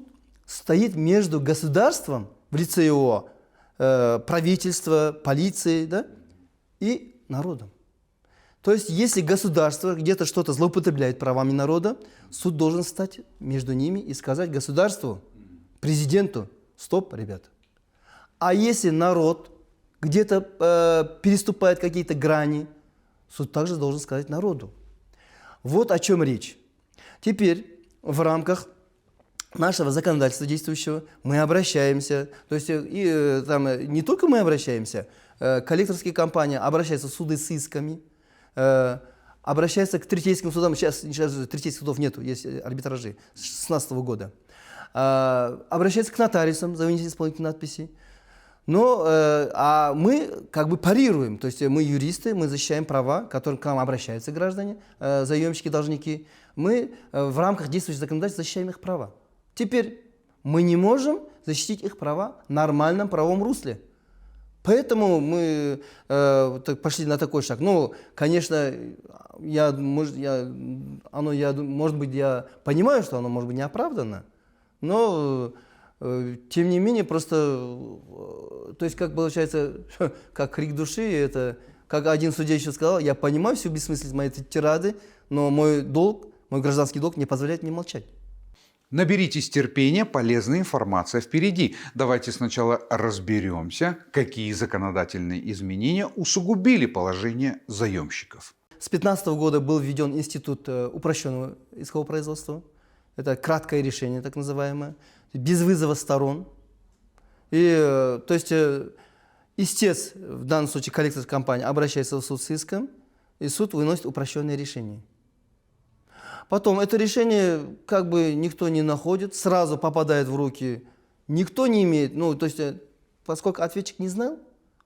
C: стоит между государством в лице его правительства, полиции, да, и народом. То есть, если государство где-то что-то злоупотребляет правами народа, суд должен стать между ними и сказать государству, президенту: стоп, ребята. А если народ где-то переступает какие-то грани, суд также должен сказать народу. Вот о чем речь. Теперь в рамках нашего законодательства действующего мы обращаемся, то есть там не только мы обращаемся, коллекторские компании обращаются в суды с исками, обращаются к третейским судам, сейчас третейских судов нету, есть арбитражи с 2016 года, обращаются к нотариусам за вынесение исполнительной надписи. Но а мы как бы парируем, то есть мы юристы, мы защищаем права, к которым к нам обращаются граждане, заемщики, должники. Мы в рамках действующего законодательства защищаем их права. Теперь мы не можем защитить их права в нормальном правовом русле. Поэтому мы пошли на такой шаг. Ну, конечно, может быть, я понимаю, что оно может быть неоправданно, но тем не менее, просто, то есть, как получается, как крик души, это, как один судья еще сказал, я понимаю всю бессмысленность моей этой тирады, но мой гражданский долг не позволяет мне молчать.
A: Наберитесь терпения, полезная информация впереди. Давайте сначала разберемся, какие законодательные изменения усугубили положение заемщиков.
C: С 2015 года был введен институт упрощенного искового производства. Это краткое решение, так называемое, без вызова сторон. И, то есть, истец, в данном случае коллекторская компания, обращается в суд с иском, и суд выносит упрощенное решение. Потом это решение как бы никто не находит, сразу попадает в руки, никто не имеет, ну, то есть, поскольку ответчик не знал,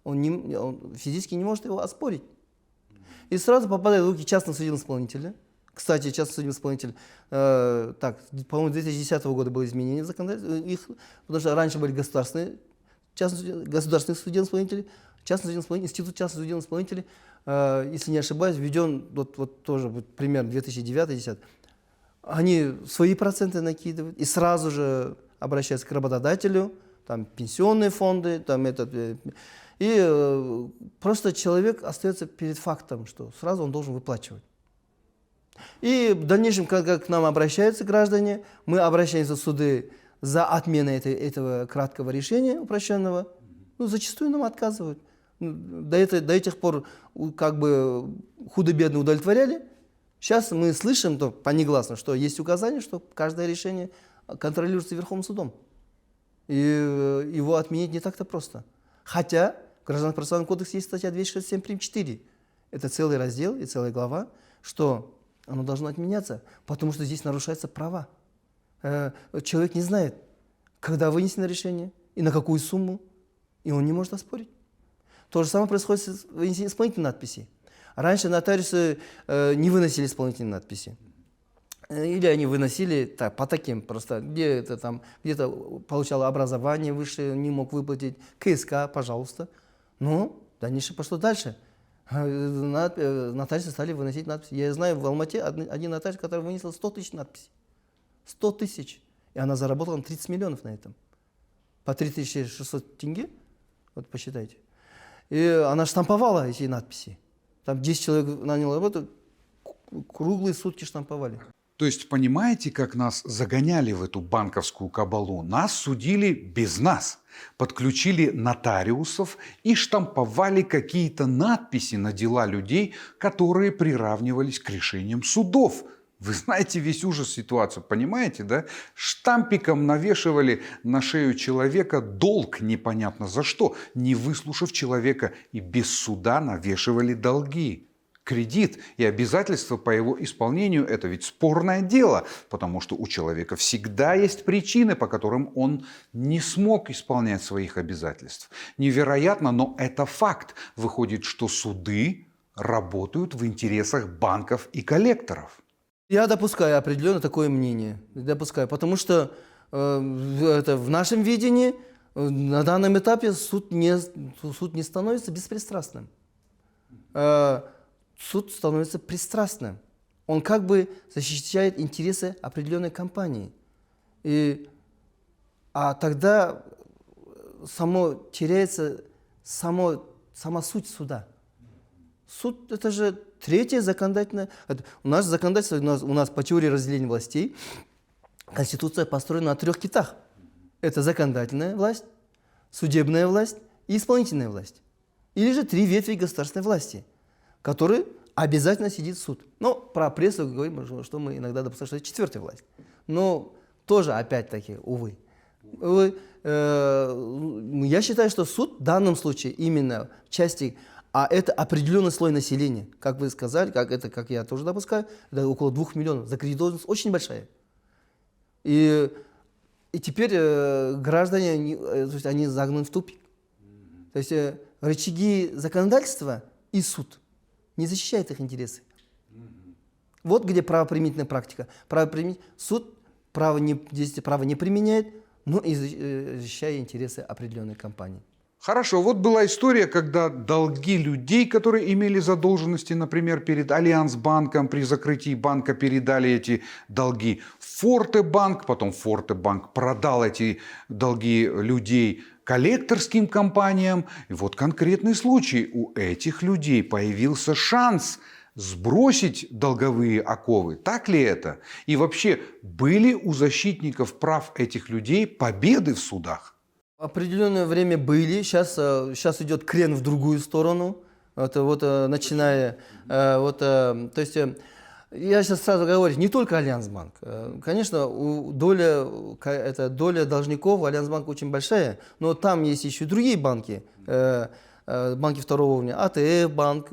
C: он физически не может его оспорить. И сразу попадает в руки частного судебного исполнителя. Кстати, частный судебный исполнитель, по-моему, 2010 года было изменение в законодательстве, потому что раньше были государственные судебные исполнители, институт частных судебных исполнителей, если не ошибаюсь, введен вот тоже примерно 2009-2010. Они свои проценты накидывают и сразу же обращаются к работодателю, там пенсионные фонды, просто человек остается перед фактом, что сразу он должен выплачивать. И в дальнейшем, когда к нам обращаются граждане, мы обращаемся в суды за отменой этого краткого решения упрощенного. Ну, зачастую нам отказывают. До этих пор как бы худо-бедно удовлетворяли. Сейчас мы слышим негласно, что есть указание, что каждое решение контролируется Верховным судом. И его отменить не так-то просто. Хотя в Гражданском процессуальном кодексе есть статья 267 прим. 4. Это целый раздел и целая глава, что оно должно отменяться, потому что здесь нарушаются права. Человек не знает, когда вынесено решение и на какую сумму, и он не может оспорить. То же самое происходит с вынесением исполнительной надписи. Раньше нотариусы не выносили исполнительные надписи. Или они выносили по таким просто, где-то получал образование высшее, не мог выплатить, КСК, пожалуйста. Но дальше пошло дальше. Нотариусы стали выносить надписи. Я знаю, в Алмате один нотариус, который вынесла 100 тысяч надписей. 100 тысяч. И она заработала 30 миллионов на этом. По 3600 тенге, вот посчитайте. И она штамповала эти надписи. Там 10 человек нанял работу, круглые сутки штамповали.
A: То есть понимаете, как нас загоняли в эту банковскую кабалу? Нас судили без нас, подключили нотариусов и штамповали какие-то надписи на дела людей, которые приравнивались к решениям судов. Вы знаете весь ужас ситуации, понимаете, да? Штампиком навешивали на шею человека долг непонятно за что, не выслушав человека, и без суда навешивали долги. Кредит и обязательства по его исполнению – это ведь спорное дело, потому что у человека всегда есть причины, по которым он не смог исполнять своих обязательств. Невероятно, но это факт. Выходит, что суды работают в интересах банков и коллекторов.
C: Я допускаю определенно такое мнение. Потому что в нашем видении на данном этапе суд не становится беспристрастным. Суд становится пристрастным. Он как бы защищает интересы определенной компании. А тогда теряется сама суть суда. Суд – это же третье законодательное. У нас законодательство, у нас по теории разделения властей, Конституция построена на 3 китах. Это законодательная власть, судебная власть и исполнительная власть. Или же 3 ветви государственной власти, которые обязательно сидит суд. Но про прессу говорим, что мы иногда допускаем, что это 4-я власть. Но тоже, опять-таки, увы. Я считаю, что суд в данном случае именно в части, а это определенный слой населения, как вы сказали, как я тоже допускаю, это около 2 миллионов. Закредитованность очень большая. И теперь граждане, они загнаны в тупик. То есть рычаги законодательства и суд не защищает их интересы. Вот где правоприменительная практика. Суд право не применяет, но и защищая интересы определенной компании.
A: Хорошо, вот была история, когда долги людей, которые имели задолженности, например, перед Альянсбанком, при закрытии банка передали эти долги в Фортебанк, потом Фортебанк продал эти долги людей коллекторским компаниям. И вот конкретный случай. У этих людей появился шанс сбросить долговые оковы. Так ли это? И вообще, были у защитников прав этих людей победы в судах?
C: Определенное время были, сейчас идет крен в другую сторону. Это вот начиная, то есть я сейчас сразу говорю, не только Альянсбанк. Конечно, доля должников у Альянсбанка очень большая, но там есть еще и другие банки, банки второго уровня, АТФ банк,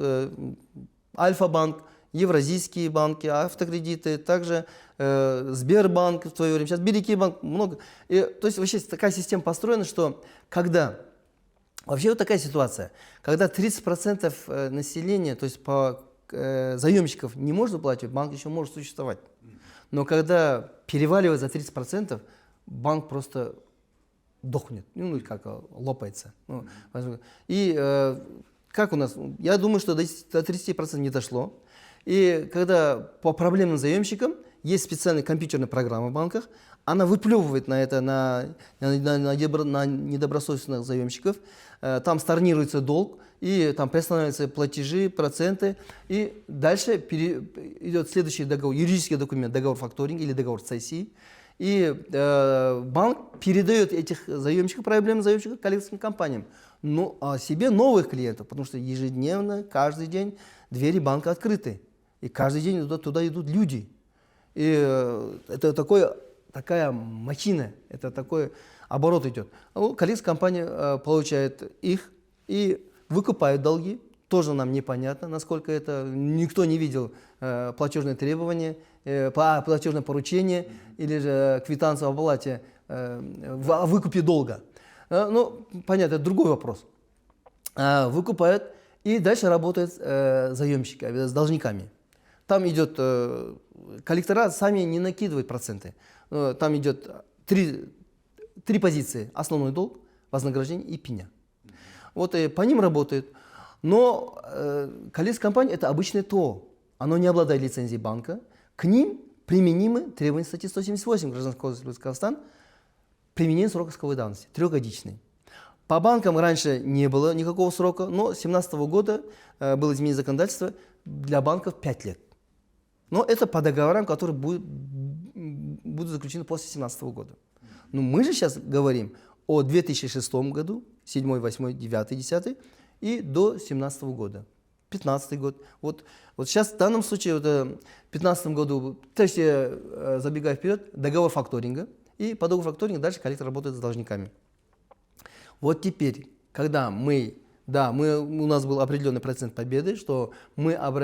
C: Альфа-банк, евразийские банки, автокредиты, также Сбербанк в свое время, сейчас Береки-банк, много. То есть вообще такая система построена, что вообще вот такая ситуация, когда 30% населения, то есть заемщиков не может выплачивать, банк еще может существовать. Но когда переваливает за 30%, банк просто дохнет, ну как лопается. И как у нас, я думаю, что до 30% не дошло. И когда по проблемным заемщикам есть специальная компьютерная программа в банках, она выплевывает на это, на недобросовестных заемщиков, там storniруется долг, и там приостанавливаются платежи, проценты, и дальше идет следующий договор, юридический документ, договор факторинга или договор цессии, и банк передает этих заемщиков, проблемных заемщиков коллекторским компаниям, но себе новых клиентов, потому что ежедневно, каждый день двери банка открыты. И каждый день туда идут люди. И это такая махина, это такой оборот идет. Коллекторская компания получает их и выкупает долги. Тоже нам непонятно, насколько это. Никто не видел платежные требования, платежное поручение или же квитанцию об оплате о выкупе долга. Ну, понятно, это другой вопрос. Выкупают и дальше работают заемщики, с должниками. Там идет, коллектора сами не накидывают проценты. Там идет три позиции. Основной долг, вознаграждение и пеня. Вот по ним работают. Но коллекторская компания – это обычное ТО. Оно не обладает лицензией банка. К ним применимы требования статьи 178 Гражданского кодекса Казахстана. Применение срока исковой давности, 3-годичный. По банкам раньше не было никакого срока, но с 2017 года было изменено законодательство для банков 5 лет. Но это по договорам, которые будут заключены после 2017 года. Но мы же сейчас говорим о 2006 году, 7, 8, 9, 10 и до 2017 года. 2015 год. Вот сейчас в данном случае, в 2015 году, то есть забегая вперед, договор факторинга. И по договору факторинга дальше коллектор работает с должниками. Вот теперь, когда у нас был определенный процент победы, что мы то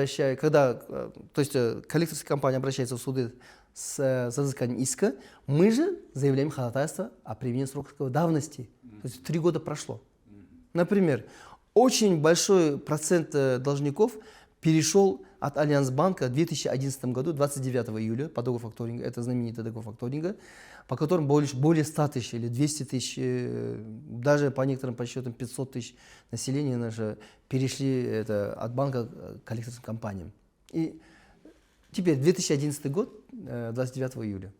C: есть коллекторская компания обращается в суды с взысканием иска, мы же заявляем ходатайство о применении срока исковой давности. То есть 3 года прошло. Например, очень большой процент должников перешел от Альянсбанка в 2011 году, 29 июля, по договору факторинга, это знаменитый договор факторинга, по которому более 100 тысяч или 200 тысяч, даже по некоторым подсчетам 500 тысяч населения наше перешли от банка к коллекторским компаниям. И теперь 2011 год, 29 июля.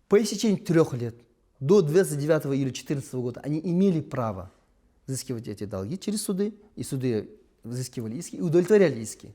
C: По истечении 3 лет, до 29 июля 2014 года, они имели право взыскивать эти долги через суды, и суды взыскивали иски и удовлетворяли иски.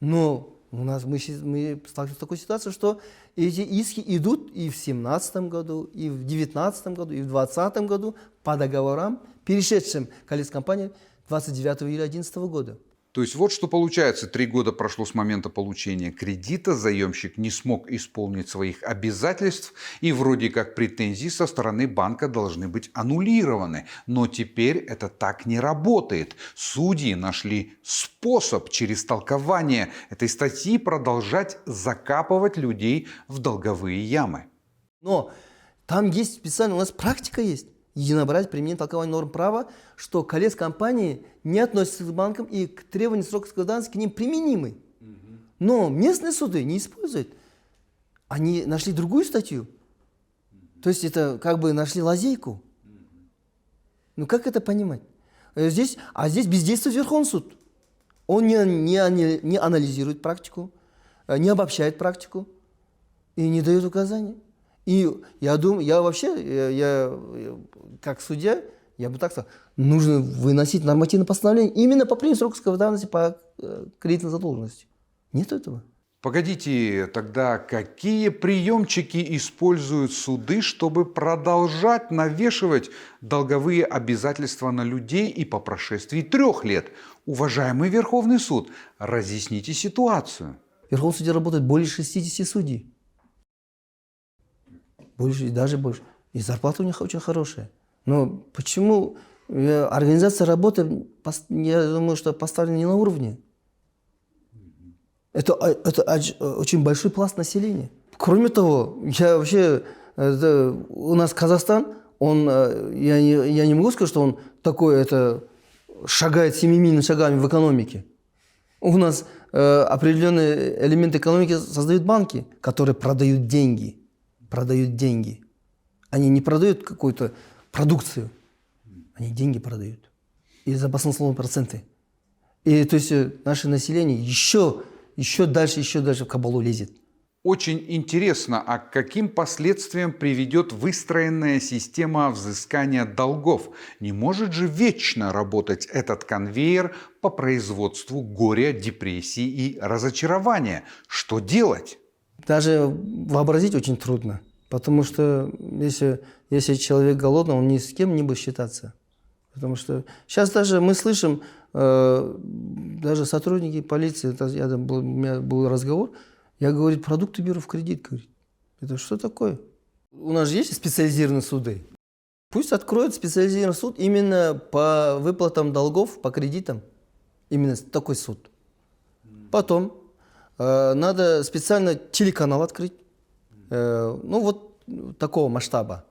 C: Но мы сталкиваемся с такой ситуацией, что эти иски идут и в 2017 году, и в 2019 году, и в 2020 году по договорам, перешедшим к коллекторской компании 29 июля 2011 года.
A: То есть вот что получается. 3 года прошло с момента получения кредита, заемщик не смог исполнить своих обязательств, и вроде как претензии со стороны банка должны быть аннулированы. Но теперь это так не работает. Судьи нашли способ через толкование этой статьи продолжать закапывать людей в долговые ямы.
C: Но там есть специально, у нас практика есть. Единообразие применения толкования норм права, что коллекторские компании не относятся к банкам и к требованию срока исковой давности к ним применимы. Но местные суды не используют. Они нашли другую статью. То есть это как бы нашли лазейку. Ну как это понимать? Здесь бездействует Верховный суд. Он не анализирует практику, не обобщает практику и не дает указаний. И я думаю, я как судья, я бы так сказал, нужно выносить нормативное постановление именно по принципу сроковой давности по кредитной задолженности. Нет этого.
A: Погодите, тогда какие приемчики используют суды, чтобы продолжать навешивать долговые обязательства на людей и по прошествии 3 лет? Уважаемый Верховный суд, разъясните ситуацию.
C: В Верховном суде работает более 60 судей. Даже больше. И зарплата у них очень хорошая. Но почему организация работы, я думаю, что поставлена не на уровне? Это очень большой пласт населения. Кроме того, у нас Казахстан, я не могу сказать, что он такой, шагает семимильными шагами в экономике. У нас определенные элементы экономики создают банки, которые продают деньги. Они не продают какую-то продукцию, они деньги продают. И за баснословные проценты. И то есть наше население еще дальше в кабалу лезет.
A: Очень интересно, а к каким последствиям приведет выстроенная система взыскания долгов? Не может же вечно работать этот конвейер по производству горя, депрессии и разочарования? Что делать?
C: Даже вообразить очень трудно. Потому что если человек голодный, он ни с кем не будет считаться. Потому что сейчас даже мы слышим, даже сотрудники полиции, у меня был разговор, я говорю, продукты беру в кредит. Говорит, это что такое? У нас же есть специализированные суды. Пусть откроют специализированный суд именно по выплатам долгов, по кредитам. Именно такой суд. Потом надо специально телеканал открыть. Такого масштаба.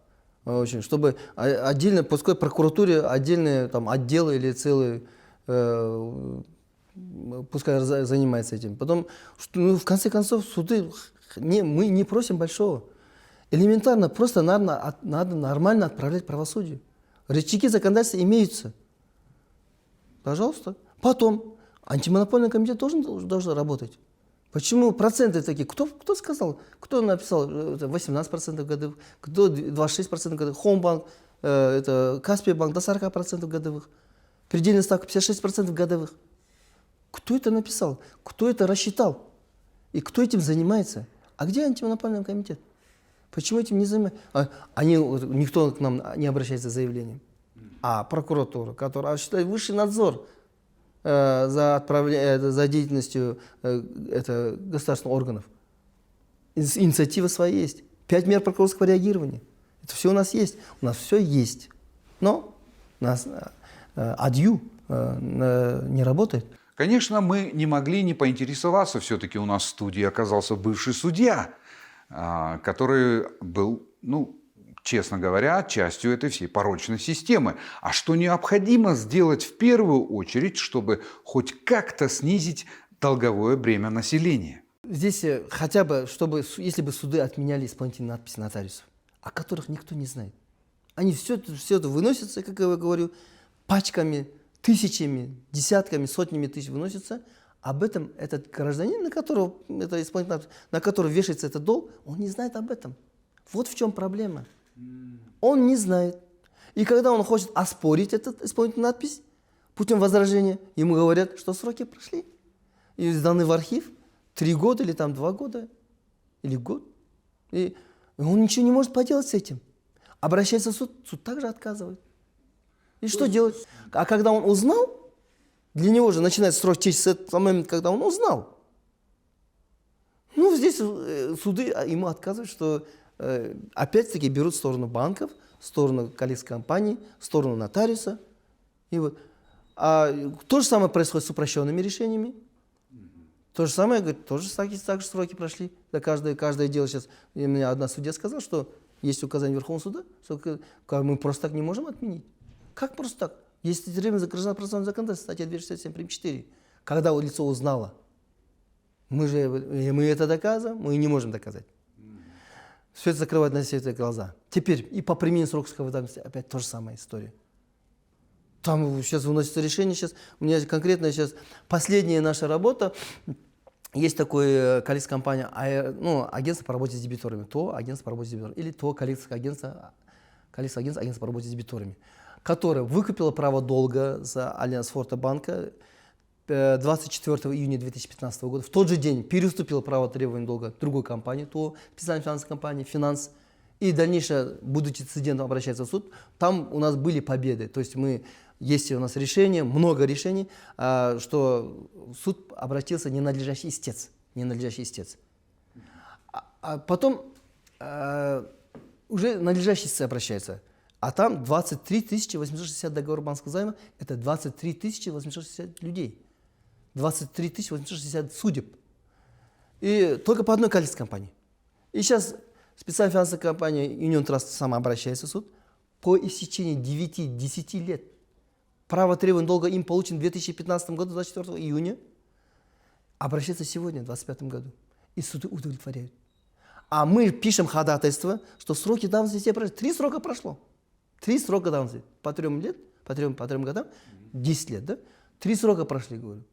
C: Очень, чтобы отдельно, пускай прокуратуре отдельные отделы или целые пускай занимается этим. Потом, в конце концов, суды, мы не просим большого. Элементарно, просто надо нормально отправлять правосудие. Рычаги законодательства имеются. Пожалуйста. Потом, антимонопольный комитет должен работать. Почему проценты такие? Кто сказал? Кто написал 18% годовых? Кто 26% годовых? Хомбанк, Каспий банк до 40% годовых. Предельная ставка 56% годовых. Кто это написал? Кто это рассчитал? И кто этим занимается? А где антимонопольный комитет? Почему этим не занимается? Никто к нам не обращается с заявлением. А прокуратура, которая осуществляет высший надзор за деятельностью государственных органов. Инициатива своя есть. 5 мер прокурорского реагирования. Это все у нас есть. У нас все есть. Но у нас АДЮ не работает.
A: Конечно, мы не могли не поинтересоваться. Все-таки у нас в студии оказался бывший судья, который был, честно говоря, частью этой всей порочной системы. А что необходимо сделать в первую очередь, чтобы хоть как-то снизить долговое бремя населения?
C: Здесь хотя бы, если бы суды отменяли исполнительные надписи нотариусов, о которых никто не знает. Они все это выносятся, как я говорю, пачками, тысячами, десятками, сотнями тысяч выносятся. Об этом этот гражданин, на которого вешается этот долг, он не знает об этом. Вот в чем проблема. Он не знает. И когда он хочет оспорить эту исполнительную надпись путем возражения, ему говорят, что сроки прошли. И сданы в архив 3 года или 2 года, или год. И он ничего не может поделать с этим. Обращается в суд, суд также отказывает. И что делать? А когда он узнал, для него же начинается срок течь с того момента, когда он узнал. Здесь суды ему отказывают, что опять-таки берут сторону банков, сторону коллекции компаний, сторону нотариуса. И А то же самое происходит с упрощенными решениями. То же самое, говорит, тоже так же сроки прошли. За каждое дело сейчас. И мне одна судья сказала, что есть указание Верховного суда, что мы просто так не можем отменить. Как просто так? Есть требования гражданско-процессуального законодательства, статья 267 прим. 4. Когда лицо узнало, мы это доказываем, мы не можем доказать. Все это закрывает на все это глаза. Теперь и по применению сроков давности опять та же самая история. Там сейчас выносится решение, сейчас у меня конкретно сейчас последняя наша работа. Есть такое количество компаний, агентство по работе с дебиторами, то агентство по работе с дебиторами, или то количество агентство по работе с дебиторами, которое выкупило право долга за Альянс Форте банка 24 июня 2015 года. В тот же день переступило право требования долга другой компании, то специальной финансовой компании «Финанс». И дальнейшее, будучи цедентом, обращается в суд. Там у нас были победы. То есть есть у нас решение, много решений, что суд обратился ненадлежащий истец. Ненадлежащий истец. А потом уже надлежащий истец обращается. А там 23 860 договоров банковского займа. Это 23 860 людей. 23 860 судеб. И только по одной количеству компаний. И сейчас специальная финансовая компания Union Trust сама обращается в суд. По истечении 9-10 лет право требования долга им получено в 2015 году, 24 июня. Обращается сегодня, в 2025 году. И суды удовлетворяют. А мы пишем ходатайство, что сроки давности все прошли. 3 срока прошло. 3 срока давности. По 3 годам, 10 лет, да? 3 срока прошли, говорю.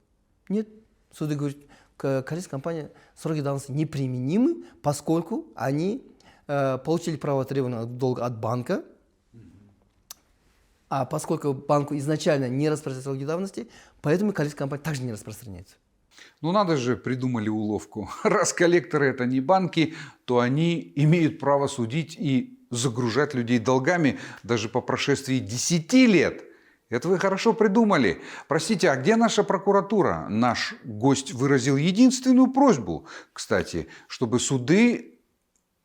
C: Нет. Суды говорят, количество компаний сроки давности неприменимы, поскольку они получили право требования долга от банка, а поскольку банку изначально не распространяются сроки давности, поэтому количество компаний также не распространяется.
A: Ну надо же, придумали уловку. Раз коллекторы это не банки, то они имеют право судить и загружать людей долгами даже по прошествии 10 лет. Это вы хорошо придумали. Простите, а где наша прокуратура? Наш гость выразил единственную просьбу, кстати, чтобы суды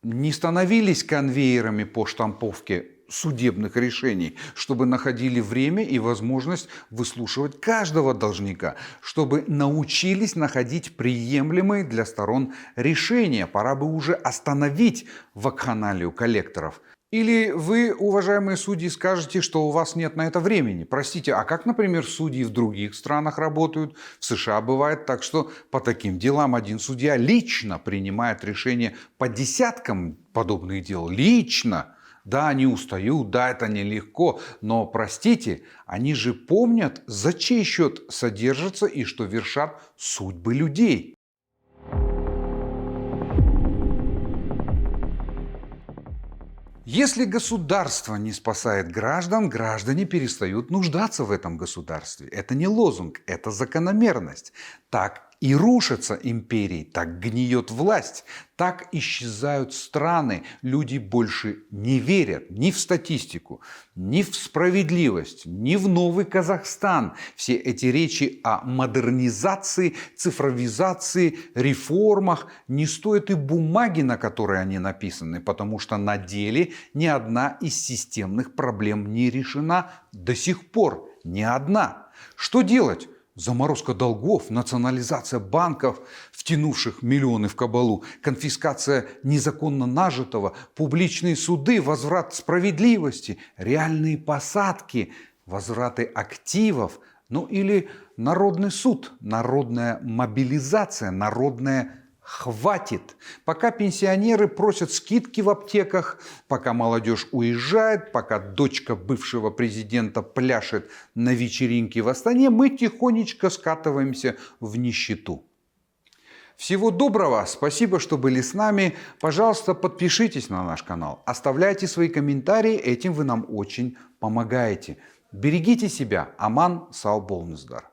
A: не становились конвейерами по штамповке судебных решений, чтобы находили время и возможность выслушивать каждого должника, чтобы научились находить приемлемые для сторон решения. Пора бы уже остановить вакханалию коллекторов. Или вы, уважаемые судьи, скажете, что у вас нет на это времени. Простите, а как, например, судьи в других странах работают? В США бывает так, что по таким делам один судья лично принимает решение по десяткам подобных дел. Лично. Да, они устают, да, это нелегко, но, простите, они же помнят, за чей счет содержатся и что вершат судьбы людей. Если государство не спасает граждан, граждане перестают нуждаться в этом государстве. Это не лозунг, это закономерность. Так и рушатся империи, так гниет власть, так исчезают страны. Люди больше не верят ни в статистику, ни в справедливость, ни в новый Казахстан. Все эти речи о модернизации, цифровизации, реформах не стоят и бумаги, на которой они написаны, потому что на деле ни одна из системных проблем не решена до сих пор. Ни одна. Что делать? Заморозка долгов, национализация банков, втянувших миллионы в кабалу, конфискация незаконно нажитого, публичные суды, возврат справедливости, реальные посадки, возвраты активов, ну или народный суд, народная мобилизация, народная хватит. Пока пенсионеры просят скидки в аптеках, пока молодежь уезжает, пока дочка бывшего президента пляшет на вечеринке в Астане, мы тихонечко скатываемся в нищету. Всего доброго, спасибо, что были с нами. Пожалуйста, подпишитесь на наш канал, оставляйте свои комментарии, этим вы нам очень помогаете. Берегите себя. Аман, сау болыңыздар.